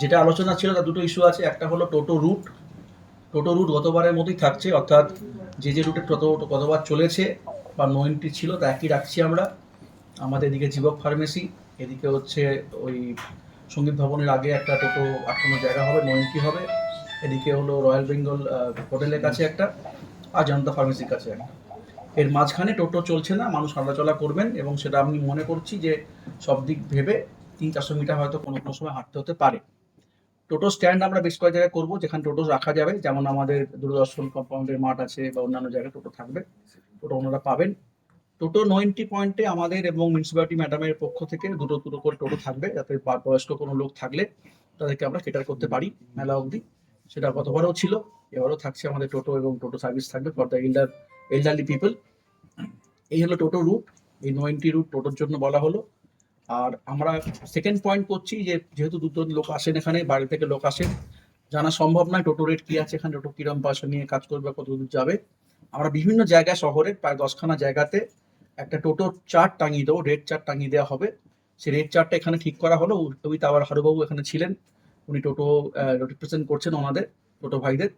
যেটা আলোচনা ছিল তার দুটো ইস্যু আছে। একটা হলো টোটো রুট গতবারের মতোই থাকছে, অর্থাৎ যে রুটে গতবার চলেছে বা নো এন্ট্রি ছিল তা একই রাখছি আমরা। আমাদের এদিকে জীবক ফার্মেসি, এদিকে হচ্ছে ওই সঙ্গীত ভবনের আগে একটা টোটো আটকানোর জায়গা হবে, নো এন্ট্রি হবে। এদিকে হলো রয়্যাল বেঙ্গল হোটেলের কাছে একটা, আর জনতা ফার্মেসির কাছে একটা। এর মাঝখানে টোটো চলছে না, মানুষ হাঁটাচলা করবেন, এবং সেটা আমি মনে করছি যে সব দিক ভেবে 300-400 মিটার হয়তো কোনো কোনো সময় হাঁটতে হতে পারে। টোটো স্ট্যান্ড আমরা বেশ কয়েক জায়গায় করবো যেখানে টোটো রাখা যাবে, যেমন আমাদের দূরদর্শন কম্পাউন্ডের মাঠ আছে বা অন্যান্য জায়গায় টোটো থাকবে, টোটো ওনারা পাবেন। টোটো নো এন্ট্রি পয়েন্টে আমাদের এবং মিউনিসিপ্যালিটি ম্যাডামের পক্ষ থেকে দুটো দুটো করে টোটো থাকবে, যাতে বয়স্ক কোনো লোক থাকলে তাদেরকে আমরা কেটার করতে পারি মেলা অবধি। সেটা গতবারও ছিল, এবারও থাকছে আমাদের টোটো, এবং টোটো সার্ভিস থাকবে ফর দ্য এল্ডারলি পিপল। এই হলো টোটো রুট, এই নো এন্ট্রি রুট টোটোর জন্য বলা হলো। আর আমরা সেকেন্ড পয়েন্ট করছি যে যেহেতু দুটো লোক আসেন, এখানে বাড়ি থেকে লোক আসেন, জানা সম্ভব নয় টোটো রেট কি আছে, এখানে টোটো কিরম পয়সা নিয়ে কাজ করবে, কত দূর যাবে। আমরা বিভিন্ন জায়গায় শহরের প্রায় 10খানা জায়গাতে একটা টোটোর চার্ট টাঙিয়ে দেবো, রেট চার্ট টাঙিয়ে দেওয়া হবে। সেই রেট চার্টটা এখানে ঠিক করা হলো, উইথ আবার হারুবাবু এখানে ছিলেন, উনি টোটো রিপ্রেজেন্ট করছেন ওনাদের টোটো ভাইদের।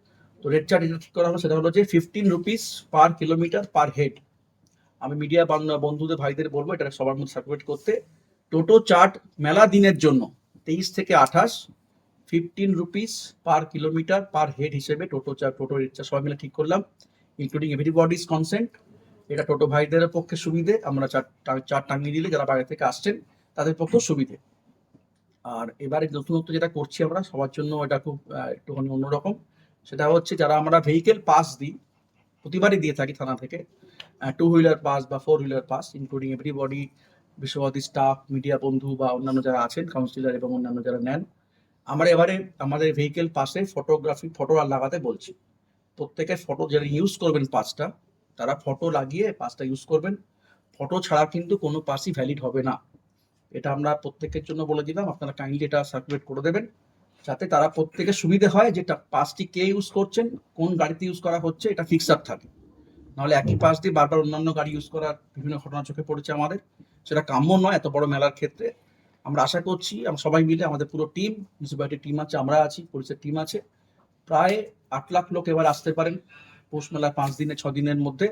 তো রেট চার্ট যেটা ঠিক করা হলো সেটা হলো যে 15 rupees per kilometre per head. আমি মিডিয়া বন্ধুদের ভাইদের বলবো এটা সবার মধ্যে সার্কুলেট করতে। টোটো চার্ট মেলা দিনের জন্য 23 থেকে 28, 15 rupees per kilometre per head হিসেবে টোটো রেট চার্ট সবাই মিলে ঠিক করলাম, ইনক্লুডিং এভরিবডিজ কনসেন্ট। এটা টোটো ভাইদের পক্ষে সুবিধে, আমরা চার্ট টাঙিয়ে দিলে যারা বাইরে থেকে আসছেন তাদের পক্ষেও সুবিধে। আর এবারে নতুনত্ব যেটা করছি আমরা সবার জন্য, এটা খুব একটুখানি অন্যরকম। সেটা হচ্ছে যারা আমরা ভেহিকেল পাস দিই, প্রতিবারই দিয়ে থাকি থানা থেকে, 2 হুইলার পাস বা 4 wheeler pass, including everybody, Visva Bharati staff, media বন্ধু বা অন্যান্য যারা আছেন, কাউন্সিলর এবং অন্যান্য যারা নেন। আমরা এবারে আমাদের ভেহিকেল পাসে ফটো আর লাগাতে বলছি। প্রত্যেকের ফটো যারা ইউজ করবেন পাসটা, তারা ফটো লাগিয়ে পাসটা ইউজ করবেন। ফটো ছাড়া কিন্তু কোনো পাসই ভ্যালিড হবে না। এটা আমরা প্রত্যেকের জন্য বলে দিলাম, আপনারা কাইন্ডলি এটা সার্কুলেট করে দেবেন, যাতে তারা প্রত্যেকের সুবিধে হয়, যেটা পাসটি কে ইউজ করছেন, কোন গাড়িতে ইউজ করা হচ্ছে, এটা ফিক্সড থাকে। নাহলে একই পাশ দিয়ে বারবার অন্যান্য গাড়ি ইউজ করার বিভিন্ন ঘটনা চোখে পড়েছে আমাদের, সেটা কাম্য নয় এত বড় মেলার ক্ষেত্রে। আমরা আশা করছি আমরা সবাই মিলে, আমাদের পুরো টিম, মিউনিসিপ্যালিটির টিম আছে, আমরা আছি, পুলিশের টিম আছে, প্রায় 8 লাখ লোক এবার আসতে পারেন পৌষ মেলার 5 দিনে 6 দিনের মধ্যে।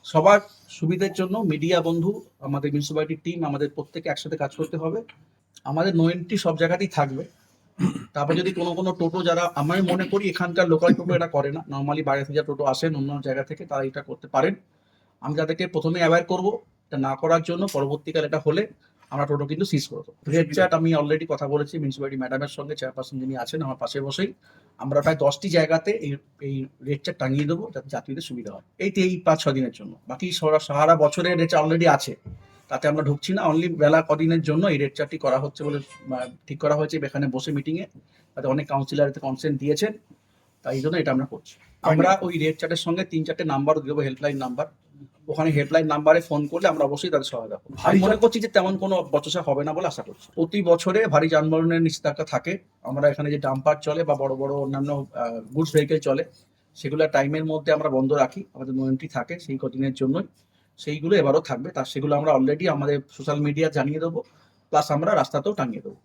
সবার সুবিধের জন্য মিডিয়া বন্ধু, আমাদের মিউনিসিপ্যালিটির টিম, আমাদের প্রত্যেকে একসাথে কাজ করতে হবে। আমাদের নো এন্ট্রি সব জায়গাতেই থাকবে। তারপর যদি কোনো টোটো, যারা আমি মনে করি এখানকার লোকাল টোটো এটা করে না, নর্মালি বাইরে থেকে যা টোটো আসেন অন্য জায়গা থেকে, তারা এটা করতে পারেন। আমি তাদেরকে প্রথমে অ্যাওয়্যার করবো এটা না করার জন্য, পরবর্তীকালে এটা হলে আমরা টোটো কিন্তু সিজ করে দেবো। রেড চার্ট আমি অলরেডি কথা বলেছি মিউনিসিপ্যালিটি ম্যাডামের সঙ্গে, চেয়ারপারসন যিনি আছেন আমার পাশে বসেই। আমরা প্রায় 10টি জায়গাতে এই রেড চার্ট টাঙিয়ে দেবো, যাতে যাত্রীদের সুবিধা হয়। এই 5-6 দিনের জন্য, বাকি সারা বছরের রেট অলরেডি আছে, তাতে আমরা ঢুকছি না। অনলি বেলা কদিনের জন্য এই রেড চার্টটি করা হচ্ছে বলে ঠিক করা হয়েছে এখানে বসে মিটিংয়ে, তাতে অনেক কাউন্সিলর এতে কনসেন্ট দিয়েছেন, তাই এই জন্য এটা আমরা করছি। আমরা ওই রেড চার্টের সঙ্গে 3-4টে নাম্বারও দেবো, হেল্পলাইন নাম্বার। ওখানে হেল্পলাইন নাম্বারে ফোন করলে আমরা অবশ্যই তাদের সহায়তা করবো। আমি মনে করছি যে তেমন কোনো বচসা হবে না বলে আশা করছি। প্রতি বছরে ভারী যানবাহনের নিষেধাজ্ঞা থাকে। আমরা এখানে যে ডাম্পার চলে বা বড় বড় অন্যান্য গুডস ভেহিকেল চলে, সেগুলো টাইমের মধ্যে আমরা বন্ধ রাখি, আমাদের নো এন্ট্রি থাকে সেই কদিনের জন্যই। সেইগুলো এবারও থাকবে, সেগুলো আমরা অলরেডি আমাদের সোশ্যাল মিডিয়া জানিয়ে দেবো, প্লাস আমরা রাস্তাতেও টাঙিয়ে দেবো।